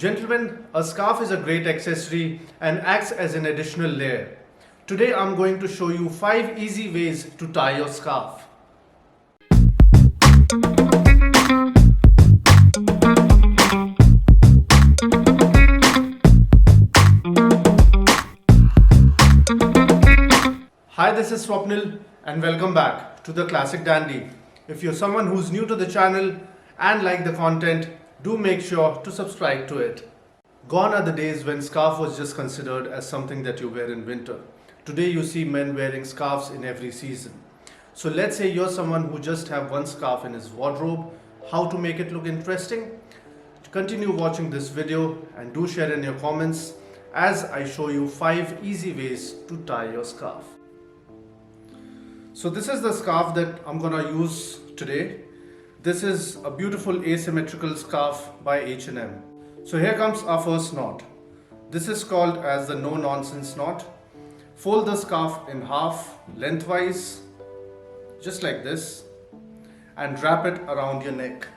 Gentlemen, a scarf is a great accessory and acts as an additional layer. Today I'm going to show you 5 easy ways to tie your scarf. Hi, this is Swapnil and welcome back to the Classic Dandy. If you're someone who's new to the channel and like the content, do make sure to subscribe to it. Gone are the days when scarf was just considered as something that you wear in winter. Today you see men wearing scarves in every season. So let's say you're someone who just have one scarf in his wardrobe. How to make it look interesting? Continue watching this video and do share in your comments as I show you 5 easy ways to tie your scarf. So this is the scarf that I'm gonna use today. This is a beautiful asymmetrical scarf by H&M. So here comes our first knot. This is called as the no nonsense knot. Fold the scarf in half lengthwise, just like this, and wrap it around your neck.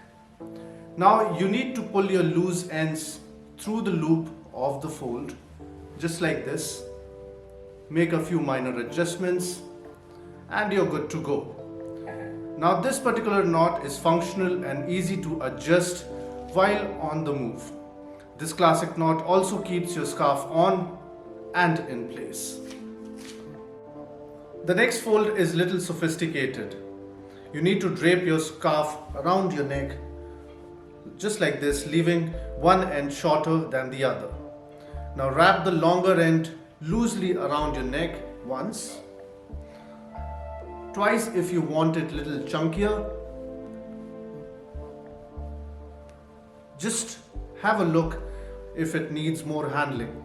Now you need to pull your loose ends through the loop of the fold, just like this. Make a few minor adjustments and you're good to go. Now this particular knot is functional and easy to adjust while on the move. This classic knot also keeps your scarf on and in place. The next fold is little sophisticated. You need to drape your scarf around your neck just like this, leaving one end shorter than the other. Now wrap the longer end loosely around your neck once, twice if you want it a little chunkier. Just have a look if it needs more handling.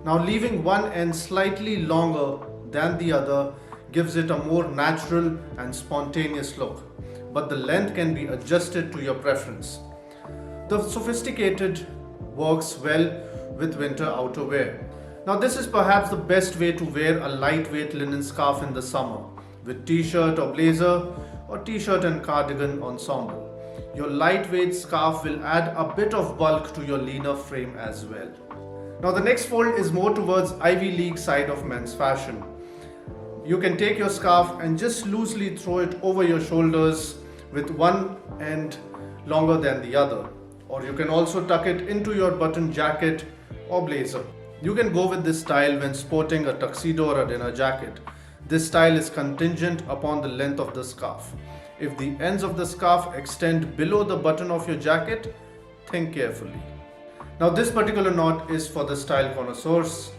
Now leaving one end slightly longer than the other gives it a more natural and spontaneous look, but the length can be adjusted to your preference. The sophisticated works well with winter outerwear. Now this is perhaps the best way to wear a lightweight linen scarf in the summer, with t-shirt or blazer or t-shirt and cardigan ensemble. Your lightweight scarf will add a bit of bulk to your leaner frame as well. Now the next fold is more towards Ivy League side of men's fashion. You can take your scarf and just loosely throw it over your shoulders with one end longer than the other. Or you can also tuck it into your button jacket or blazer. You can go with this style when sporting a tuxedo or a dinner jacket. This style is contingent upon the length of the scarf. If the ends of the scarf extend below the button of your jacket, think carefully. Now this particular knot is for the style connoisseurs.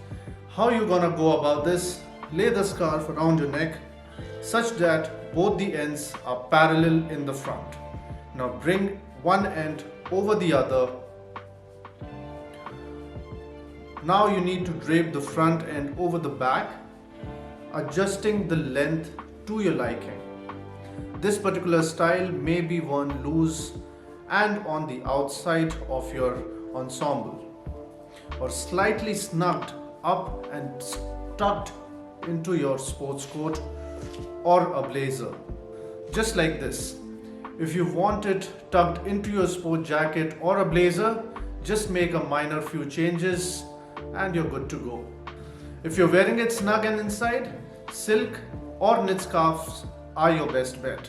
How you gonna go about this? Lay the scarf around your neck such that both the ends are parallel in the front. Now bring one end over the other. Now you need to drape the front end over the back, adjusting the length to your liking. This particular style may be worn loose and on the outside of your ensemble, or slightly snugged up and tucked into your sports coat or a blazer, just like this. If you want it tucked into your sport jacket or a blazer, just make a minor few changes and you're good to go. If you're wearing it snug and inside, silk or knit scarves are your best bet.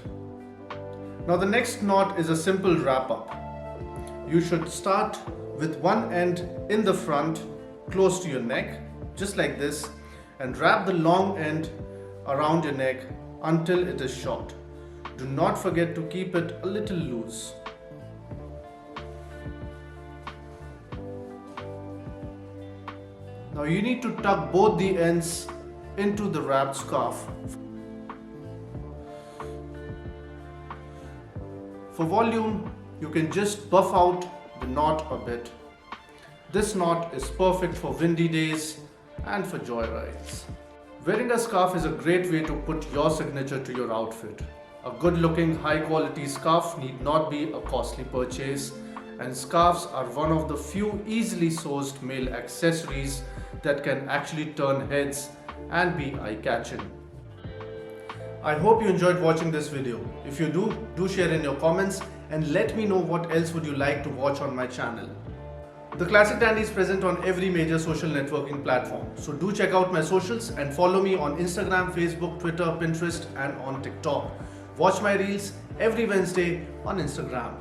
Now the next knot is a simple wrap up. You should start with one end in the front close to your neck, just like this, and wrap the long end around your neck until it is short. Do not forget to keep it a little loose. Now you need to tuck both the ends into the wrapped scarf. For volume, you can just buff out the knot a bit. This knot is perfect for windy days and for joyrides. Wearing a scarf is a great way to put your signature to your outfit. A good looking high quality scarf need not be a costly purchase, and scarves are one of the few easily sourced male accessories that can actually turn heads and be eye-catching. I hope you enjoyed watching this video. If you do share in your comments and let me know what else would you like to watch on my channel. The Classic Dandy is present on every major social networking platform. So do check out my socials and follow me on Instagram, Facebook, Twitter, Pinterest and on TikTok. Watch my reels every Wednesday on Instagram.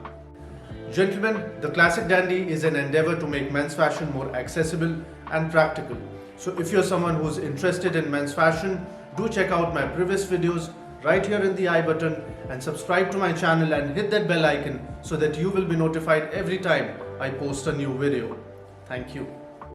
Gentlemen, the Classic Dandy is an endeavor to make men's fashion more accessible and practical. So if you're someone who's interested in men's fashion, do check out my previous videos right here in the I button and subscribe to my channel and hit that bell icon so that you will be notified every time I post a new video. Thank you.